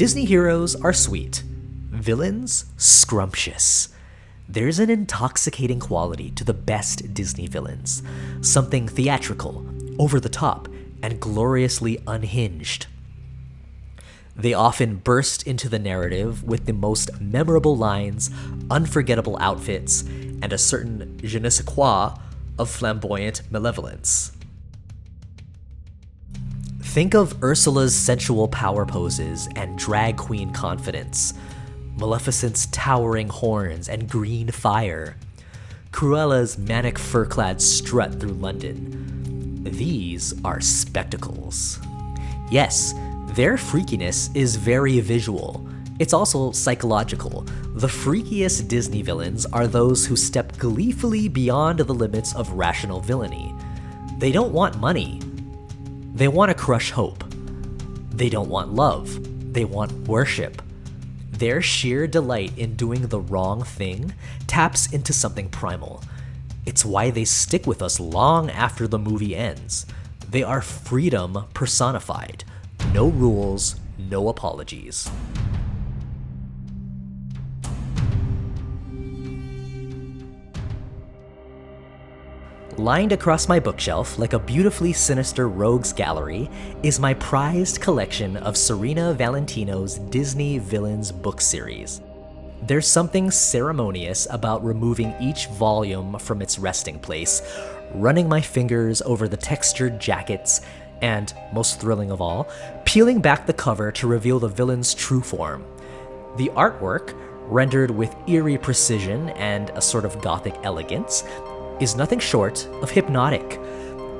Disney heroes are sweet, villains scrumptious. There's an intoxicating quality to the best Disney villains, something theatrical, over the top, and gloriously unhinged. They often burst into the narrative with the most memorable lines, unforgettable outfits, and a certain je ne sais quoi of flamboyant malevolence. Think of Ursula's sensual power poses and drag queen confidence, Maleficent's towering horns and green fire, Cruella's manic fur-clad strut through London. These are spectacles. Yes, their freakiness is very visual. It's also psychological. The freakiest Disney villains are those who step gleefully beyond the limits of rational villainy. They don't want money. They want to crush hope. They don't want love. They want worship. Their sheer delight in doing the wrong thing taps into something primal. It's why they stick with us long after the movie ends. They are freedom personified. No rules, no apologies. Lined across my bookshelf like a beautifully sinister rogues gallery is my prized collection of Serena Valentino's Disney Villains book series. There's something ceremonious about removing each volume from its resting place, running my fingers over the textured jackets, and, most thrilling of all, peeling back the cover to reveal the villain's true form. The artwork, rendered with eerie precision and a sort of gothic elegance, is nothing short of hypnotic.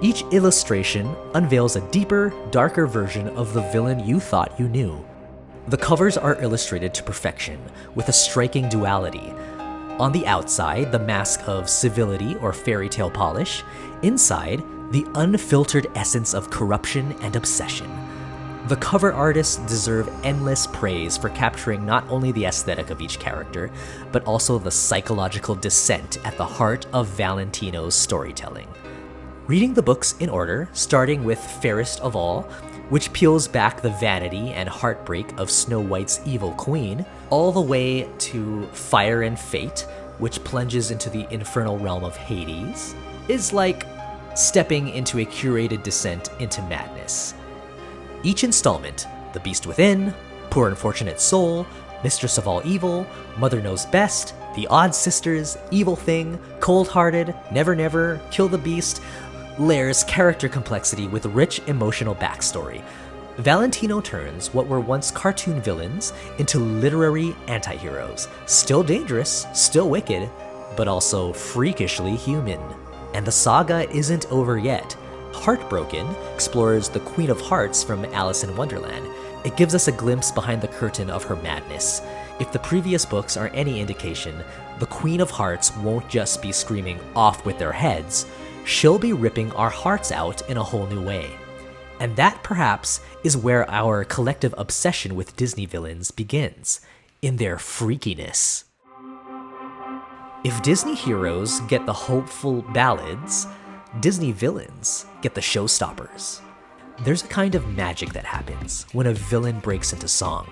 Each illustration unveils a deeper, darker version of the villain you thought you knew. The covers are illustrated to perfection, with a striking duality. On the outside, the mask of civility or fairy tale polish. Inside, the unfiltered essence of corruption and obsession. The cover artists deserve endless praise for capturing not only the aesthetic of each character, but also the psychological descent at the heart of Valentino's storytelling. Reading the books in order, starting with Fairest of All, which peels back the vanity and heartbreak of Snow White's evil queen, all the way to Fire and Fate, which plunges into the infernal realm of Hades, is like stepping into a curated descent into madness. Each installment, The Beast Within, Poor Unfortunate Soul, Mistress of All Evil, Mother Knows Best, The Odd Sisters, Evil Thing, Cold Hearted, Never Never, Kill the Beast, layers character complexity with rich emotional backstory. Valentino turns what were once cartoon villains into literary anti-heroes, still dangerous, still wicked, but also freakishly human. And the saga isn't over yet. Heartbroken explores the Queen of Hearts from Alice in Wonderland. It gives us a glimpse behind the curtain of her madness. If the previous books are any indication, the Queen of Hearts won't just be screaming off with their heads, she'll be ripping our hearts out in a whole new way. And that perhaps is where our collective obsession with Disney villains begins, in their freakiness. If Disney heroes get the hopeful ballads, Disney villains get the showstoppers. There's a kind of magic that happens when a villain breaks into song.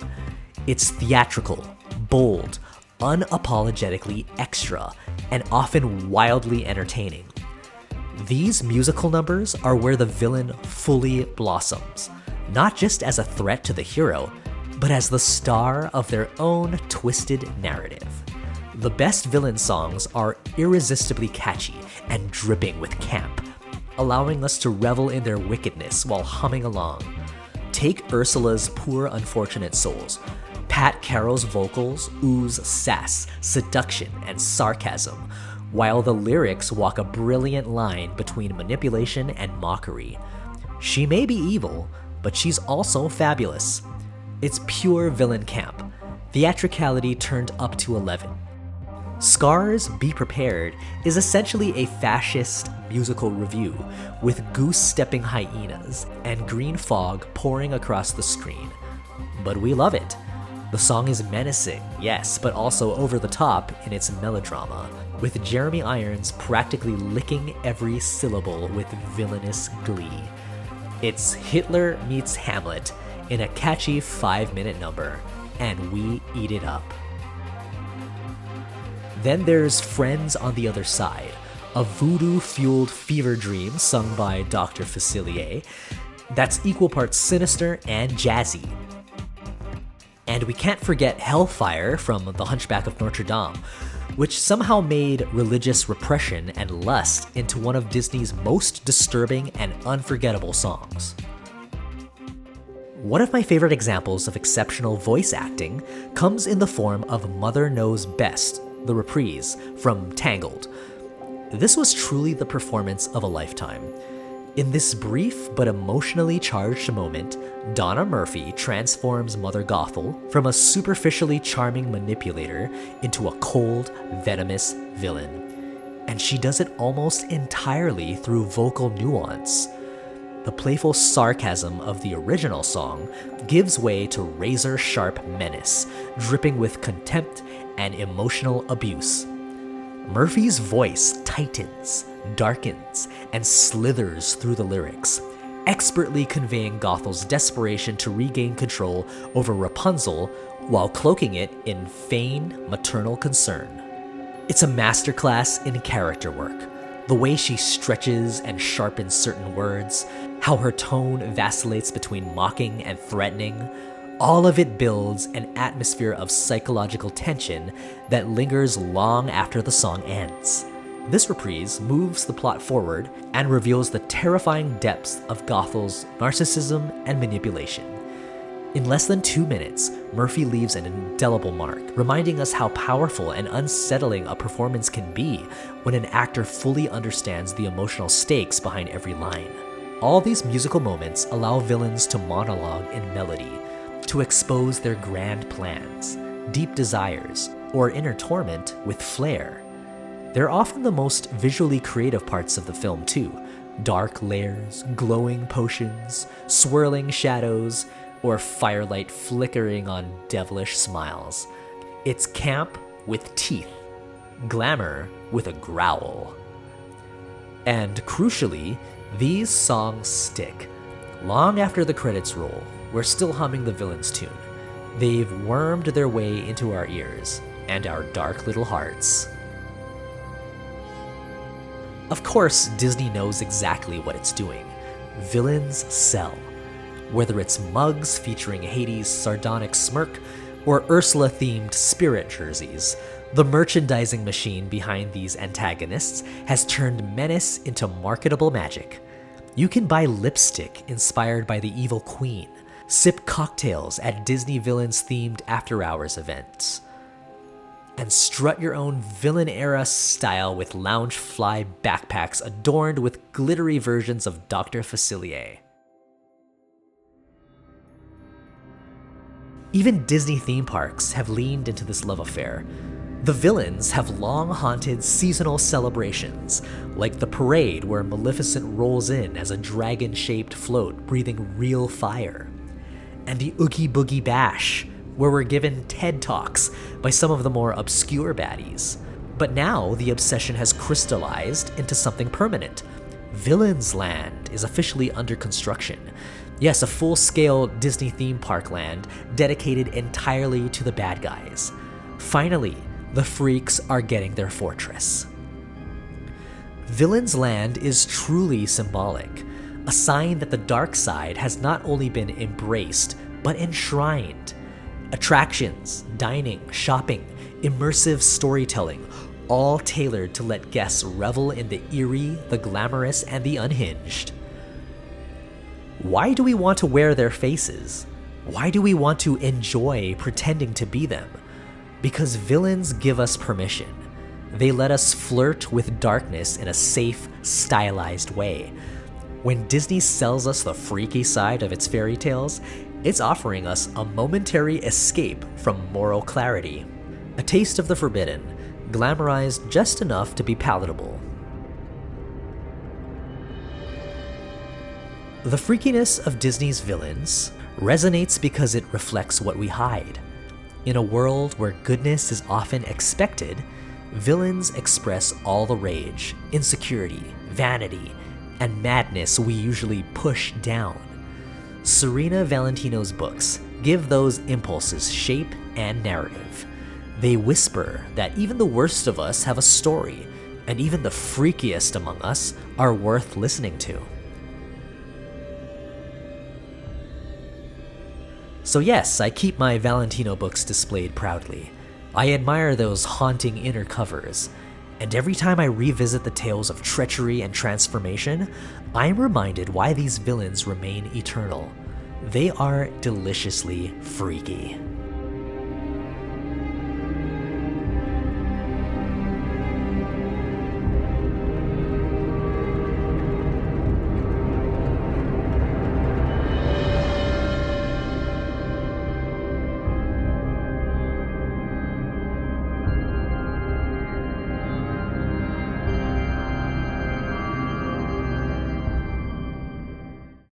It's theatrical, bold, unapologetically extra, and often wildly entertaining. These musical numbers are where the villain fully blossoms, not just as a threat to the hero, but as the star of their own twisted narrative. The best villain songs are irresistibly catchy and dripping with camp, allowing us to revel in their wickedness while humming along. Take Ursula's Poor Unfortunate Souls. Pat Carroll's vocals ooze sass, seduction, and sarcasm, while the lyrics walk a brilliant line between manipulation and mockery. She may be evil, but she's also fabulous. It's pure villain camp, theatricality turned up to 11. Scar's Be Prepared is essentially a fascist musical review, with goose-stepping hyenas and green fog pouring across the screen. But we love it. The song is menacing, yes, but also over the top in its melodrama, with Jeremy Irons practically licking every syllable with villainous glee. It's Hitler meets Hamlet in a catchy 5-minute number, and we eat it up. Then there's Friends on the Other Side, a voodoo-fueled fever dream sung by Dr. Facilier that's equal parts sinister and jazzy. And we can't forget Hellfire from The Hunchback of Notre Dame, which somehow made religious repression and lust into one of Disney's most disturbing and unforgettable songs. One of my favorite examples of exceptional voice acting comes in the form of Mother Knows Best, the reprise from Tangled. This was truly the performance of a lifetime. In this brief but emotionally charged moment, Donna Murphy transforms Mother Gothel from a superficially charming manipulator into a cold, venomous villain. And she does it almost entirely through vocal nuance. The playful sarcasm of the original song gives way to razor-sharp menace, dripping with contempt and emotional abuse. Murphy's voice tightens, darkens, and slithers through the lyrics, expertly conveying Gothel's desperation to regain control over Rapunzel while cloaking it in feigned maternal concern. It's a masterclass in character work. The way she stretches and sharpens certain words, how her tone vacillates between mocking and threatening, all of it builds an atmosphere of psychological tension that lingers long after the song ends. This reprise moves the plot forward and reveals the terrifying depths of Gothel's narcissism and manipulation. In less than 2 minutes, Murphy leaves an indelible mark, reminding us how powerful and unsettling a performance can be when an actor fully understands the emotional stakes behind every line. All these musical moments allow villains to monologue in melody, to expose their grand plans, deep desires, or inner torment with flair. They're often the most visually creative parts of the film too. Dark layers, glowing potions, swirling shadows, or firelight flickering on devilish smiles. It's camp with teeth, glamour with a growl. And crucially, these songs stick. Long after the credits roll, we're still humming the villain's tune. They've wormed their way into our ears and our dark little hearts. Of course, Disney knows exactly what it's doing. Villains sell. Whether it's mugs featuring Hades' sardonic smirk or Ursula-themed spirit jerseys, the merchandising machine behind these antagonists has turned menace into marketable magic. You can buy lipstick inspired by the evil queen, sip cocktails at Disney villains-themed after-hours events, and strut your own villain-era style with Loungefly backpacks adorned with glittery versions of Dr. Facilier. Even Disney theme parks have leaned into this love affair. The villains have long haunted seasonal celebrations, like the parade where Maleficent rolls in as a dragon-shaped float breathing real fire, and the Oogie Boogie Bash, where we're given TED Talks by some of the more obscure baddies. But now the obsession has crystallized into something permanent. Villains Land is officially under construction. Yes, a full-scale Disney theme park land dedicated entirely to the bad guys. Finally, the freaks are getting their fortress. Villains Land is truly symbolic, a sign that the dark side has not only been embraced, but enshrined. Attractions, dining, shopping, immersive storytelling, all tailored to let guests revel in the eerie, the glamorous, and the unhinged. Why do we want to wear their faces? Why do we want to enjoy pretending to be them? Because villains give us permission. They let us flirt with darkness in a safe, stylized way. When Disney sells us the freaky side of its fairy tales, it's offering us a momentary escape from moral clarity. A taste of the forbidden, glamorized just enough to be palatable. The freakiness of Disney's villains resonates because it reflects what we hide. In a world where goodness is often expected, villains express all the rage, insecurity, vanity, and madness we usually push down. Serena Valentino's books give those impulses shape and narrative. They whisper that even the worst of us have a story, and even the freakiest among us are worth listening to. So yes, I keep my Valentino books displayed proudly. I admire those haunting inner covers, and every time I revisit the tales of treachery and transformation, I am reminded why these villains remain eternal. They are deliciously freaky.